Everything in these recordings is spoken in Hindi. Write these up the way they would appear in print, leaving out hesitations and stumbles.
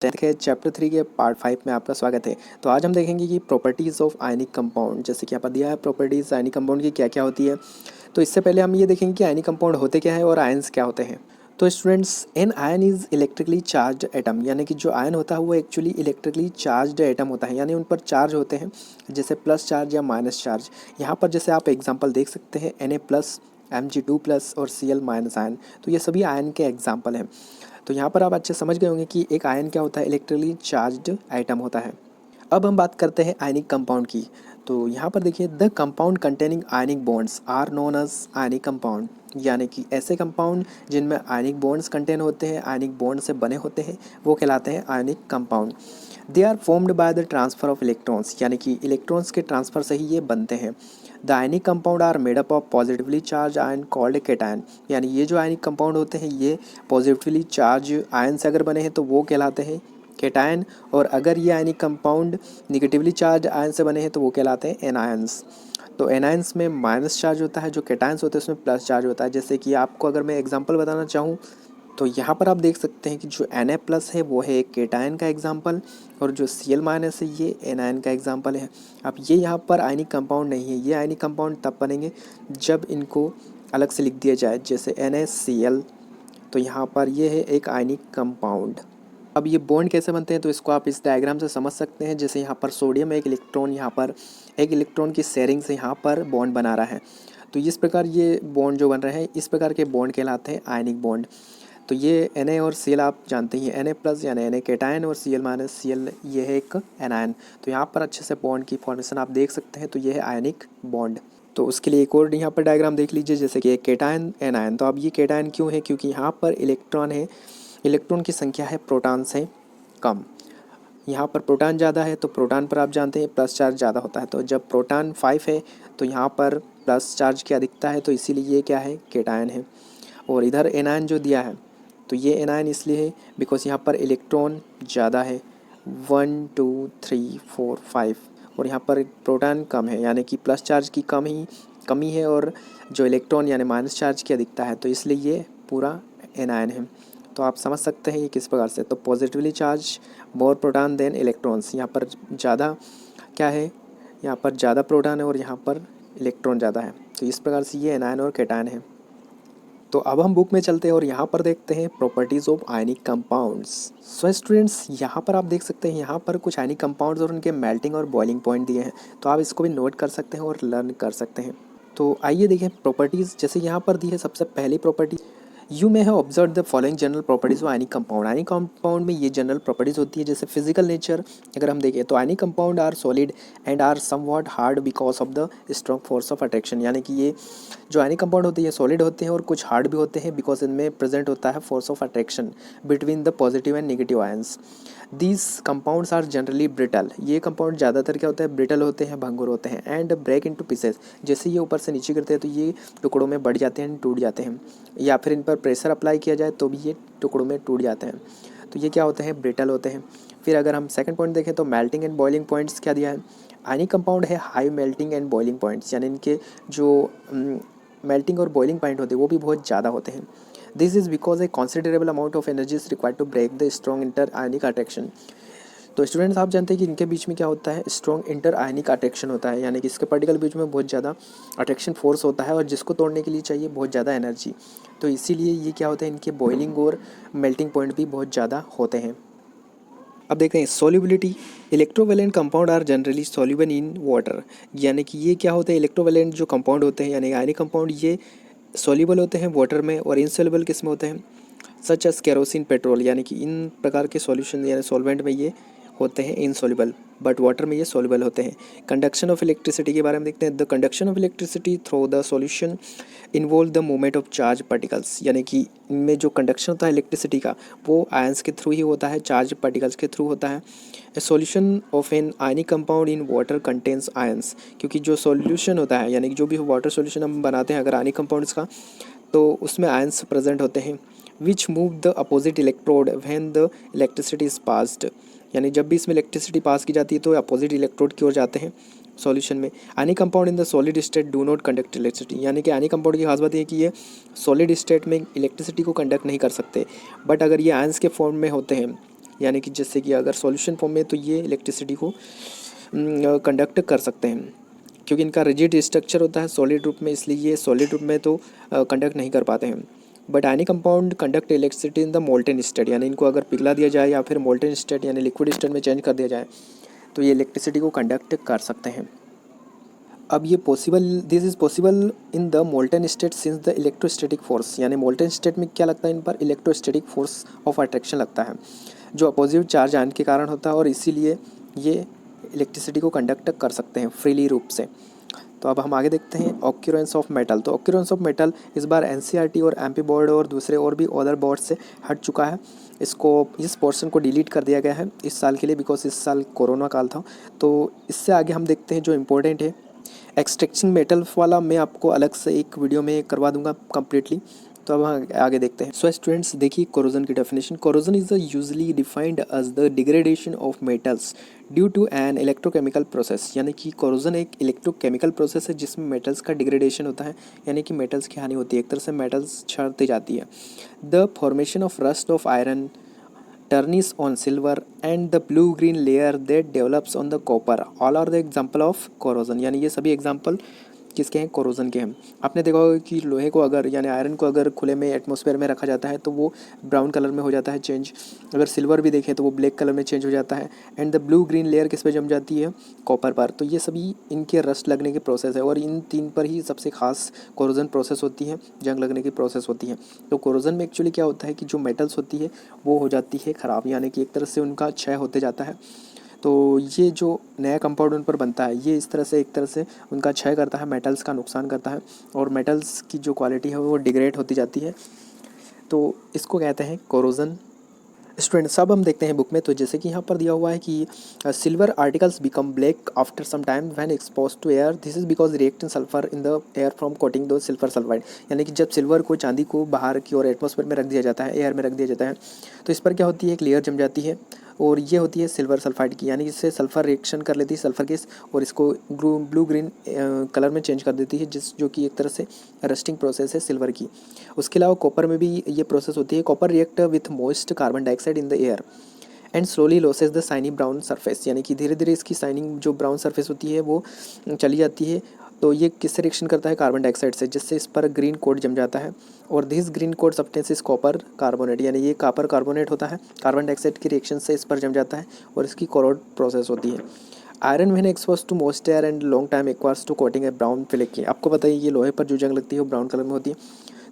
टेंथ के चैप्टर 3 के पार्ट 5 में आपका स्वागत है। तो आज हम देखेंगे कि प्रॉपर्टीज़ ऑफ आयनिक कंपाउंड, जैसे कि यहाँ पर दिया है प्रॉपर्टीज़ आयनिक कंपाउंड की क्या क्या होती है। तो इससे पहले हम ये देखेंगे कि आयनिक कंपाउंड होते क्या है और आयंस क्या होते हैं। तो students, an ion is electrically charge atom, यानी कि जो आयन होता है वो एक्चुअली इलेक्ट्रिकली चार्ज एटम होता है, यानी उन पर चार्ज होते हैं, जैसे प्लस चार्ज या माइनस चार्ज। यहाँ पर जैसे आप एग्जाम्पल देख सकते हैं Na+, Mg2+ और Cl- आयन, तो ये सभी आयन के एग्जाम्पल हैं। तो यहाँ पर आप अच्छे समझ गए होंगे कि एक आयन क्या होता है, इलेक्ट्रिकली चार्ज्ड आइटम होता है। अब हम बात करते हैं आयनिक कंपाउंड की। तो यहाँ पर देखिए, the compound containing ionic bonds are known as ionic compound, यानी कि ऐसे कंपाउंड जिनमें आयनिक बॉन्ड्स कंटेन होते हैं, आयनिक बॉन्ड से बने होते हैं, वो कहलाते हैं ionic compound. They are formed by the transfer of electrons, यानी कि इलेक्ट्रॉन्स के ट्रांसफर से ही ये बनते हैं। The ionic compound are made up of positively charge ion called cation, यानी ये जो आयनिक कंपाउंड होते हैं ये पॉजिटिवली चार्ज आयन से अगर बने हैं तो वो कहलाते हैं केटायन, और अगर ये ionic compound negatively charge ion से बने हैं तो वो कहलाते हैं एनायंस। तो एनायंस में माइनस चार्ज होता है, जो केटायंस होते हैं उसमें प्लस चार्ज होता है। जैसे कि आपको अगर मैं एग्जांपल बताना चाहूँ तो यहाँ पर आप देख सकते हैं कि जो Na+ है वो है एक केटायन का एग्जाम्पल, और जो Cl- है ये एनायन का एग्जाम्पल है। अब ये यहाँ पर आयनिक कंपाउंड नहीं है, ये आयनिक कंपाउंड तब बनेंगे जब इनको अलग से लिख दिया जाए, जैसे NaCl, तो यहाँ पर ये है एक आयनिक कंपाउंड। अब ये बॉन्ड कैसे बनते हैं तो इसको आप इस डायग्राम से समझ सकते हैं। जैसे यहाँ पर सोडियम एक इलेक्ट्रॉन, यहाँ पर एक इलेक्ट्रॉन की शेयरिंग से यहाँ पर बॉन्ड बना रहा है, तो इस प्रकार ये बॉन्ड जो बन रहे हैं इस प्रकार के बॉन्ड कहलाते हैं आयनिक बॉन्ड। तो ये Na और Cl आप जानते ही हैं, Na+ यानी Na केटायन और Cl- Cl ये है एक एनायन। तो यहाँ पर अच्छे से बॉन्ड की फॉर्मेशन आप देख सकते हैं, तो ये है आयनिक बॉन्ड। तो उसके लिए एक और यहाँ पर डायग्राम देख लीजिए, जैसे कि एक केटायन एनायन। तो अब ये केटायन क्यों है, क्योंकि यहाँ पर इलेक्ट्रॉन है, इलेक्ट्रॉन की संख्या है प्रोटॉन से कम। यहाँ पर प्रोटॉन ज़्यादा है तो प्रोटॉन पर आप जानते हैं प्लस चार्ज ज़्यादा होता है, तो जब प्रोटॉन 5 है तो यहाँ पर प्लस चार्ज की अधिकता है, तो इसीलिए ये क्या है, केटायन है। और इधर एनायन जो दिया है तो ये एनायन इसलिए है बिकॉज यहाँ पर इलेक्ट्रॉन ज़्यादा है, 1 2 3 4 5, और यहाँ पर प्रोटॉन कम है, यानी कि प्लस चार्ज की कमी है, और जो इलेक्ट्रॉन यानी माइनस चार्ज की अधिकता है, तो इसलिए ये पूरा एनायन है। तो आप समझ सकते हैं ये किस प्रकार से। तो positively charge more proton than electrons, यहाँ पर ज़्यादा क्या है, यहाँ पर ज़्यादा प्रोटॉन है और यहाँ पर इलेक्ट्रॉन ज़्यादा है, तो इस प्रकार से ये एनायन और केटायन है। तो अब हम बुक में चलते हैं और यहाँ पर देखते हैं properties of ionic compounds. So students, यहाँ पर आप देख सकते हैं, यहाँ पर कुछ आयनिक कंपाउंड्स और उनके मेल्टिंग और बॉइलिंग पॉइंट दिए हैं, तो आप इसको भी नोट कर सकते हैं और लर्न कर सकते हैं। तो आइए देखें प्रॉपर्टीज़। जैसे यहाँ पर दी है सबसे पहली property, you may have observe the following general properties of ionic compound. Ionic compound में ये जनरल प्रॉपर्टीज होती है, जैसे फिजिकल नेचर अगर हम देखें तो ionic compound are solid and are somewhat hard because of the strong force of attraction, यानी कि ये जो आयनिक कंपाउंड होते हैं सॉलिड होते हैं और कुछ हार्ड भी होते हैं, बिकॉज इनमें प्रेजेंट होता है force of attraction between the positive and negative ions. These compounds are generally brittle, ये कंपाउंड ज़्यादातर क्या होता है, ब्रिटल होते हैं, भंगुर होते हैं, एंड ब्रेक इनटू पीसेस, जैसे ये ऊपर से नीचे गिरते हैं तो ये टुकड़ों में बढ़ जाते हैं, टूट जाते हैं, या फिर इन पर प्रेशर अप्लाई किया जाए तो भी ये टुकड़ों में टूट जाते हैं। तो ये क्या होते हैं, ब्रिटल होते हैं। फिर अगर हम सेकंड पॉइंट देखें तो मेल्टिंग एंड बॉइलिंग पॉइंट्स क्या दिया है, आयनिक कंपाउंड है high melting and boiling points, यानी इनके जो मेल्टिंग और बॉइलिंग पॉइंट होते हैं वो भी बहुत ज़्यादा होते हैं। This is because a considerable amount of energy is required to break the strong inter ionic attraction. तो स्टूडेंट्स, आप जानते हैं कि इनके बीच में क्या होता है, स्ट्रॉन्ग इंटर आयनिक अट्रैक्शन होता है, यानी कि इसके पार्टिकल बीच में बहुत ज़्यादा अट्रैक्शन फोर्स होता है, और जिसको तोड़ने के लिए चाहिए बहुत ज़्यादा एनर्जी। तो इसीलिए ये क्या होता है, इनके बॉइलिंग और मेल्टिंग पॉइंट भी बहुत ज़्यादा होते हैं। अब देखते हैं solubility. Electrovalent compound are generally soluble in water, यानी कि ये क्या होते हैं, इलेक्ट्रोवेलेंट जो कंपाउंड होते हैं यानी आयनिक कंपाउंड, ये सॉल्युबल होते हैं वाटर में, और इनसॉल्युबल किस में होते हैं, सच एस केरोसिन पेट्रोल, यानी कि इन प्रकार के सॉल्यूशन यानी सॉल्वेंट में ये होते हैं इनसॉल्युबल, बट वाटर में ये सॉल्युबल होते हैं। कंडक्शन ऑफ इलेक्ट्रिसिटी के बारे में देखते हैं। The conduction of electricity through the solution involve the movement of charge particles, यानी कि इनमें जो कंडक्शन होता है इलेक्ट्रिसिटी का वो आयंस के थ्रू ही होता है, चार्ज पार्टिकल्स के थ्रू होता है। ए solution of an ionic compound in water contains ions, क्योंकि जो सॉल्यूशन होता है यानी कि जो भी वाटर सॉल्यूशन हम बनाते हैं अगर आयनिक कंपाउंड्स का, तो उसमें आयंस प्रेजेंट होते हैं, which move the opposite electrode when the electricity is passed, यानी जब भी इसमें इलेक्ट्रिसिटी पास की जाती है तो अपोजिट इलेक्ट्रोड की ओर जाते हैं सॉल्यूशन में। Ionic compound in the solid state do not conduct electricity, यानी कि आयनिक कंपाउंड की खास बात यह है कि ये सॉलिड स्टेट में इलेक्ट्रिसिटी को कंडक्ट नहीं कर सकते, बट अगर ये आयंस के फॉर्म में होते हैं यानी कि जैसे कि अगर सॉल्यूशन फॉर्म में तो ये इलेक्ट्रिसिटी को कंडक्ट कर सकते हैं, क्योंकि इनका रिजिड स्ट्रक्चर होता है सॉलिड रूप में, इसलिए ये सॉलिड रूप में तो कंडक्ट नहीं कर पाते हैं। But ionic compound conduct electricity in the molten state, यानी इनको अगर पिघला दिया जाए या फिर मोल्टेन स्टेट यानी लिक्विड स्टेट में चेंज कर दिया जाए तो ये इलेक्ट्रिसिटी को कंडक्ट कर सकते हैं। अब ये this is possible in the molten state since the electrostatic force, यानी मोल्टेन स्टेट में क्या लगता है इन पर इलेक्ट्रोस्टैटिक फोर्स ऑफ अट्रैक्शन लगता है जो अपोजिट चार्ज आयन के कारण होता है, और इसीलिए ये इलेक्ट्रिसिटी को कंडक्ट कर सकते हैं फ्रीली रूप से। तो अब हम आगे देखते हैं ऑक्यूरेंस ऑफ मेटल। तो ऑक्यूरेंस ऑफ मेटल इस बार एनसीईआरटी और एमपी बोर्ड और दूसरे और भी अदर बोर्ड से हट चुका है। इस पोर्शन को डिलीट कर दिया गया है इस साल के लिए, बिकॉज इस साल कोरोना काल था। तो इससे आगे हम देखते हैं जो इम्पोर्टेंट है एक्सट्रैक्शन मेटल वाला, मैं आपको अलग से एक वीडियो में करवा दूंगा कम्प्लीटली। तो अब हम आगे देखते हैं। सो स्टूडेंट्स देखिए कोरोजन की definition. Corrosion is usually defined as the degradation of metals due to an electrochemical process, यानी कि कोरोजन एक इलेक्ट्रोकेमिकल प्रोसेस है जिसमें मेटल्स का डिग्रेडेशन होता है, यानी कि मेटल्स की हानि होती है, एक तरह से मेटल्स छड़ती जाती है। The formation of rust of iron, turnish on silver and the blue green layer that develops on the copper all are the example of corrosion, यानी ये सभी एग्जाम्पल किसके हैं, कोरोजन के हैं। आपने देखा होगा कि लोहे को अगर यानी आयरन को अगर खुले में एटमॉस्फेयर में रखा जाता है तो वो ब्राउन कलर में हो जाता है चेंज, अगर सिल्वर भी देखें तो वो ब्लैक कलर में चेंज हो जाता है, and the blue green layer किस पे जम जाती है, कॉपर पर। तो ये सभी इनके रस्ट लगने के प्रोसेस है, और इन तीन पर ही सबसे खास कोरोजन प्रोसेस होती है, जंग लगने की प्रोसेस होती है। तो कोरोजन में एक्चुअली क्या होता है कि जो मेटल्स होती है वो हो जाती है ख़राब, यानी कि एक तरह से उनका क्षय होते जाता है। तो ये जो नया कंपाउंड उन पर बनता है ये इस तरह से एक तरह से उनका क्षय करता है, मेटल्स का नुकसान करता है, और मेटल्स की जो क्वालिटी है वो डिग्रेड होती जाती है। तो इसको कहते हैं कोरोजन। स्टूडेंट सब हम देखते हैं बुक में। तो जैसे कि यहाँ पर दिया हुआ है कि silver articles become black after some time when expose to air, this is because react in sulphur in the air from coating to silver sulphide, यानी कि जब सिल्वर को चांदी को बाहर की ओर एटमॉस्फेयर में रख दिया जाता है, एयर में रख दिया जाता है, तो इस पर क्या होती है, एक लेयर जम जाती है, और ये होती है सिल्वर सल्फाइड की, यानी इससे सल्फर रिएक्शन कर लेती है सल्फर गैस और इसको ब्लू ग्रीन कलर में चेंज कर देती है, जो कि एक तरह से रस्टिंग प्रोसेस है सिल्वर की। उसके अलावा कॉपर में भी ये प्रोसेस होती है। Copper react with moist carbon dioxide in the air and slowly losses the shiny brown surface, यानी कि धीरे धीरे इसकी शाइनिंग जो ब्राउन सरफेस होती है वो चली जाती है। तो ये किससे रिएक्शन करता है, कार्बन डाइऑक्साइड से, जिससे इस पर ग्रीन कोड जम जाता है, और this green code substance is copper carbonate, यानी ये कॉपर कार्बोनेट होता है, कार्बन डाइऑक्साइड की रिएक्शन से इस पर जम जाता है और इसकी कोरोड प्रोसेस होती है। Iron when expose to most air and long time acquires to coating a brown flaky, आपको पता है ये लोहे पर जो जंग लगती है वो ब्राउन कलर में होती है,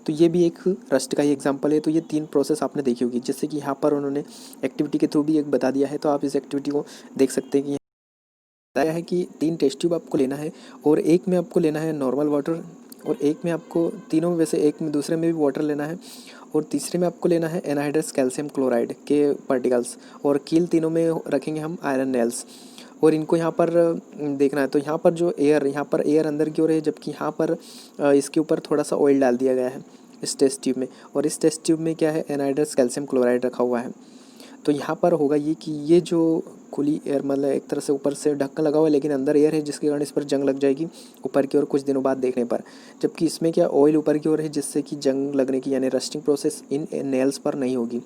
तो ये भी एक रस्ट का ही एग्जांपल है। तो ये तीन प्रोसेस आपने देखी होगी, जिससे कि यहाँ पर उन्होंने एक्टिविटी के थ्रू भी एक बता दिया है। तो आप इस एक्टिविटी को देख सकते हैं कि बताया है कि 3 टेस्ट ट्यूब आपको लेना है, और एक में आपको लेना है नॉर्मल वाटर, और एक में आपको तीनों में वैसे एक में दूसरे में भी वाटर लेना है, और तीसरे में आपको लेना है एनहाइड्रस कैल्शियम क्लोराइड के पार्टिकल्स, और कील तीनों में रखेंगे हम आयरन नेल्स। और इनको यहाँ पर देखना है। तो यहाँ पर जो यहाँ पर एयर अंदर की ओर है, जबकि यहाँ पर इसके ऊपर थोड़ा सा ऑयल डाल दिया गया है इस टेस्ट ट्यूब में, और इस टेस्ट ट्यूब में क्या है, एनहाइड्रस कैल्शियम क्लोराइड रखा हुआ है। तो यहाँ पर होगा ये कि ये जो खुली एयर, मतलब एक तरह से ऊपर से ढक्कन लगा हुआ है लेकिन अंदर एयर है, जिसके कारण इस पर जंग लग जाएगी ऊपर की ओर कुछ दिनों बाद देखने पर, जबकि इसमें क्या ऑयल ऊपर की ओर है, जिससे कि जंग लगने की यानी रस्टिंग प्रोसेस इन नेल्स पर नहीं होगी।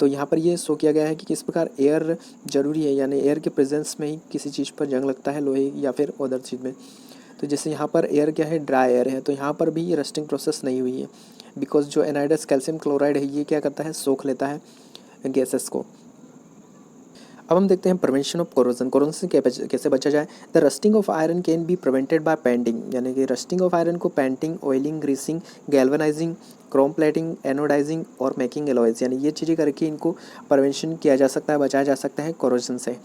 तो यहाँ पर ये शो किया गया है कि किस प्रकार एयर ज़रूरी है, यानी एयर के प्रेजेंस में ही किसी चीज़ पर जंग लगता है, लोहे या फिर अदर चीज़ में। तो जैसे यहाँ पर एयर क्या है, ड्राई एयर है, तो यहाँ पर भी रस्टिंग प्रोसेस नहीं हुई है, बिकॉज जो एनहाइड्रस कैल्शियम क्लोराइड है ये क्या करता है, सोख लेता है गैसेस को। अब हम देखते हैं प्रिवेंशन ऑफ कोरोजन। कोरोजन से कैसे बचा जाए। The rusting of iron can be prevented by painting, यानी कि रस्टिंग ऑफ आयरन को painting, oiling, greasing, galvanizing, chrome plating, anodizing और मेकिंग एलॉयज, यानी ये चीज़ें करके इनको प्रिवेंशन किया जा सकता है, बचाया जा सकता है कोरोजन से।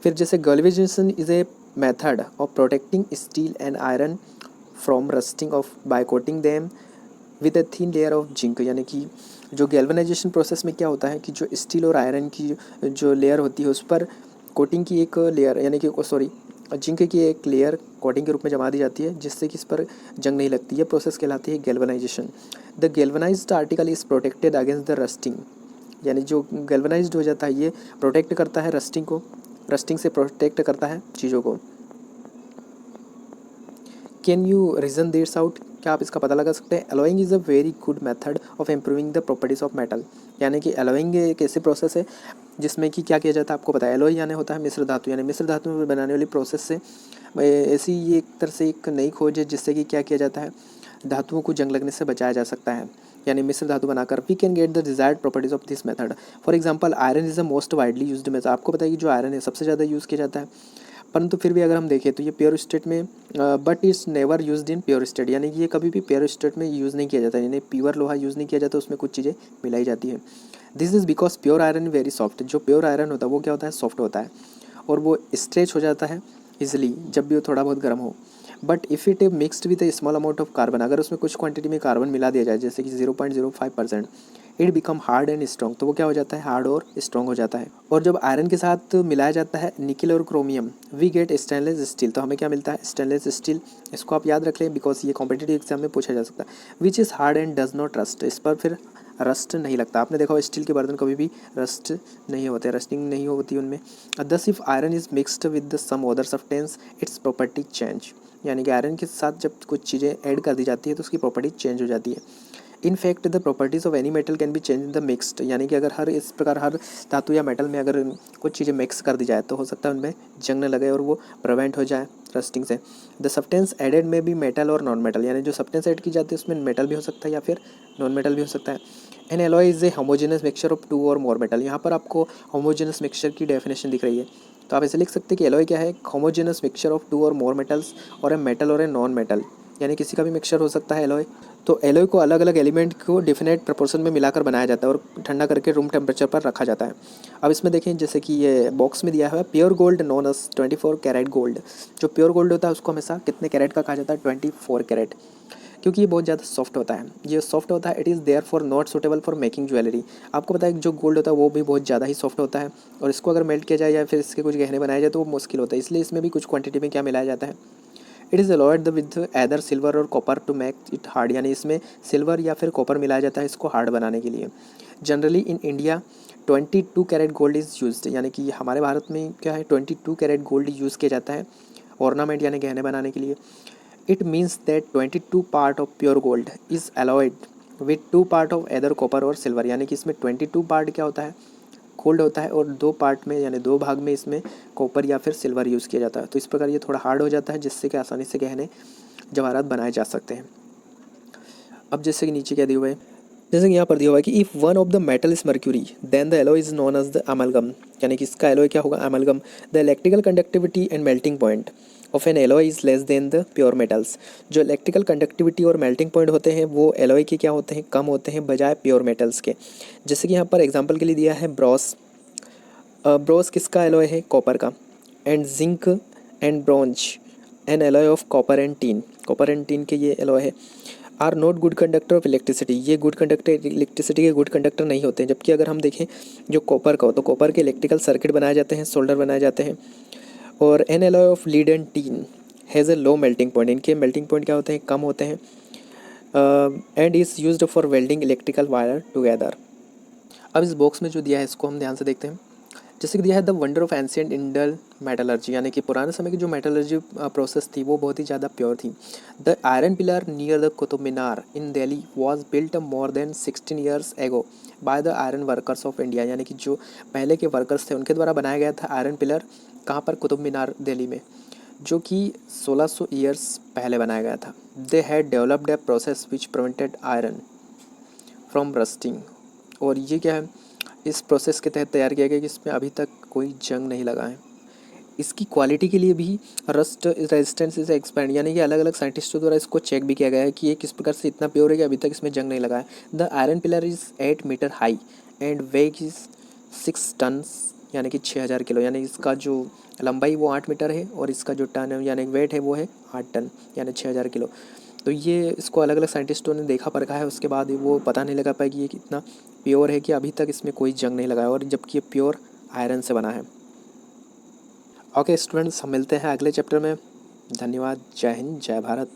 फिर जैसे galvanization is a method of protecting steel and iron from rusting off by coating them with a thin layer of zinc, यानी कि जो गैल्वेनाइजेशन प्रोसेस में क्या होता है कि जो स्टील और आयरन की जो लेयर होती है उस पर कोटिंग की एक लेयर, यानी कि जिंक की एक लेयर कोटिंग के रूप में जमा दी जाती है, जिससे कि इस पर जंग नहीं लगती। ये प्रोसेस कहलाती है galvanization. The galvanized article is protected against the rusting, यानी जो गैल्वेनाइज्ड हो जाता है ये प्रोटेक्ट करता है रस्टिंग को, रस्टिंग से प्रोटेक्ट करता है चीज़ों को। Can you reason this out, क्या आप इसका पता लगा सकते हैं। Alloying is a very good method of improving the properties of metal, यानी कि एलोइंग एक ऐसी प्रोसेस है जिसमें कि क्या किया जाता है आपको पता है, एलॉय यानी होता है मिश्र धातु, यानी मिश्र धातु में बनाने वाली प्रोसेस से ऐसी ये एक तरह से एक नई खोज है जिससे कि क्या किया जाता है, धातुओं को जंग लगने से बचाया जा सकता है, यानी मिश्र धातु बनाकर we can get the desired properties of this method. For example iron is the most widely used method, आपको पता है कि जो आयरन है सबसे ज़्यादा यूज़ किया जाता है, परंतु फिर भी अगर हम देखें तो ये प्योर स्टेट में but it's never used in pure state, यानी कि ये कभी भी प्योर स्टेट में यूज़ नहीं किया जाता, यानी प्योर लोहा यूज़ नहीं किया जाता, उसमें कुछ चीज़ें मिलाई जाती है। This is because pure iron very soft, जो प्योर आयरन होता है वो क्या होता है, सॉफ्ट होता है और वो स्ट्रेच हो जाता है इजिली जब भी वो थोड़ा बहुत गर्म हो। But if it mixed with A small amount of carbon, अगर उसमें कुछ क्वांटिटी में कार्बन मिला दिया जाए जैसे कि 0.05%, it become hard and strong, तो वो क्या हो जाता है, हार्ड और स्ट्रॉन्ग हो जाता है। और जब आयरन के साथ मिलाया जाता है निकल और chromium, we get stainless steel, तो हमें क्या मिलता है, स्टेनलेस स्टील। इसको आप याद रख लें बिकॉज ये कॉम्पिटिटिव एग्जाम में पूछा जा सकता है। Which is hard and does not rust, इस पर फिर रस्ट नहीं लगता। आपने देखा हो स्टील के बर्तन कभी भी रस्ट नहीं होते, रस्टिंग नहीं होती उनमें। Thus if iron is mixed with some other substance its property change, यानी कि आयरन के साथ जब कुछ चीज़ें ऐड कर दी जाती है तो उसकी प्रॉपर्टी चेंज हो जाती है। In fact the properties of any metal can be change in the mixed, यानी कि अगर हर इस प्रकार हर धातु या मेटल में अगर कुछ चीज़ें मिक्स कर दी जाए तो हो सकता है उनमें जंग न लगे और वो प्रिवेंट हो जाए रस्टिंग से। द सब्सटेंस एडेड में भी मेटल और नॉन मेटल, यानी जो सब्सटेंस ऐड की जाती है उसमें मेटल भी हो सकता है या फिर नॉन मेटल भी हो सकता है। An alloy is a homogenous mixture of two or more metal, यहाँ पर आपको होमोजेनस मिक्सचर की डेफिनेशन दिख रही है, तो आप ऐसे लिख सकते हैं कि एलॉय क्या है, homogeneous mixture of two or more metals और ए मेटल और ए नॉन मेटल, यानी किसी का भी मिक्सचर हो सकता है एलॉय। तो एलॉय को अलग अलग एलिमेंट को डिफिनेट प्रपोर्शन में मिलाकर बनाया जाता है और ठंडा करके रूम टेम्परेचर पर रखा जाता है। अब इसमें देखें जैसे कि ये बॉक्स में दिया हुआ है pure gold known as 24 carat gold, जो प्योर गोल्ड होता है उसको हमेशा कितने कैरेट का कहा जाता है, 24 कैरेट, क्योंकि ये बहुत ज़्यादा सॉफ्ट होता है। ये सॉफ्ट होता है, it is therefore not suitable for making jewellery. आपको पता है कि जो गोल्ड होता है वो भी बहुत ज़्यादा ही सॉफ्ट होता है और इसको अगर मेल्ट किया जाए या फिर इसके कुछ गहने बनाए जाए तो वो मुश्किल होता है, इसलिए इसमें भी कुछ क्वांटिटी में क्या मिलाया जाता है, it is alloyed with either silver और copper to make it hard, यानी इसमें सिल्वर या फिर कॉपर मिलाया जाता है इसको हार्ड बनाने के लिए। Generally in India 22 carat gold is used, यानी कि हमारे भारत में क्या है 22 कैरेट गोल्ड यूज़ किया जाता है ऑर्नामेंट यानी गहने बनाने के लिए। It means that 22 part of pure gold is alloyed with 2 part of either copper और सिल्वर, यानी कि इसमें 22 पार्ट क्या होता है, गोल्ड होता है और 2 पार्ट में यानी 2 भाग में इसमें कॉपर या फिर सिल्वर यूज़ किया जाता है। तो इस प्रकार ये थोड़ा हार्ड हो जाता है जिससे कि आसानी से गहने जवाहरात बनाए जा सकते हैं। अब जैसे कि नीचे क्या दिया हुआ है, जैसे कि यहाँ पर दिया हुआ है कि if one of the metal is mercury then the alloy is known as the amalgam, यानी कि इसका एलॉय क्या होगा, amalgam. The electrical conductivity and melting point of an alloy is less than the pure metals, जो इलेक्ट्रिकल कंडक्टिविटी और मेल्टिंग पॉइंट होते हैं वो एलॉय के क्या होते हैं, कम होते हैं बजाय प्योर मेटल्स के। जैसे कि यहाँ पर एग्जाम्पल के लिए दिया है ब्रॉस, ब्रोस किसका एलॉय है, कॉपर का। And zinc and bronze an alloy of copper and tin, copper and tin के ये एलॉय है। Are not good conductor of electricity, ये गुड कंडक्टर इलेक्ट्रिसिटी के गुड कंडक्टर नहीं होते हैं। जबकि अगर हम देखें जो कॉपर का हो तो कॉपर के इलेक्ट्रिकल सर्किट बनाए जाते हैं, सोल्डर बनाए जाते हैं। और N alloy of lead and teen has a low melting point, इनके मेल्टिंग पॉइंट क्या होते हैं, कम होते हैं। And is used for welding electrical wire together. अब इस बॉक्स में जो दिया है इसको हम ध्यान से देखते हैं। जैसे कि दिया है the wonder of ancient Indian metallurgy, यानी कि पुराने समय की जो मेटलर्जी प्रोसेस थी वो बहुत ही ज़्यादा प्योर थी। The iron pillar near the Qutub Minar in Delhi was built more than 16 years ago by the iron workers of India, यानी कि जो पहले के वर्कर्स थे उनके द्वारा बनाया गया था आयरन पिलर, कहाँ पर, कुतुब मीनार दिल्ली में, जो कि 1600 ईयर्स पहले बनाया गया था। They had developed a process which prevented iron from rusting, और ये क्या है, इस प्रोसेस के तहत तैयार किया गया कि इसमें अभी तक कोई जंग नहीं लगा है। इसकी क्वालिटी के लिए भी रस्ट रेजिस्टेंस इज एक्सपैंड, यानी कि अलग अलग साइंटिस्टों द्वारा इसको चेक भी किया गया है कि ये किस प्रकार से इतना प्योर है कि अभी तक इसमें जंग नहीं लगा है। The iron pillar is 8 metre high and weight is 6 tonne, यानी कि 6000 किलो, यानी इसका जो लंबाई वो 8 मीटर है और इसका जो टन है यानी वेट है वो है 8 टन यानी 6000 किलो। तो ये इसको अलग अलग साइंटिस्टों ने देखा परखा है, उसके बाद वो पता नहीं लगा पाया कि ये कितना प्योर है कि अभी तक इसमें कोई जंग नहीं लगा है और जबकि ये प्योर आयरन से बना है। ओके स्टूडेंट्स, हम मिलते हैं अगले चैप्टर में। धन्यवाद। जय हिंद, जय भारत।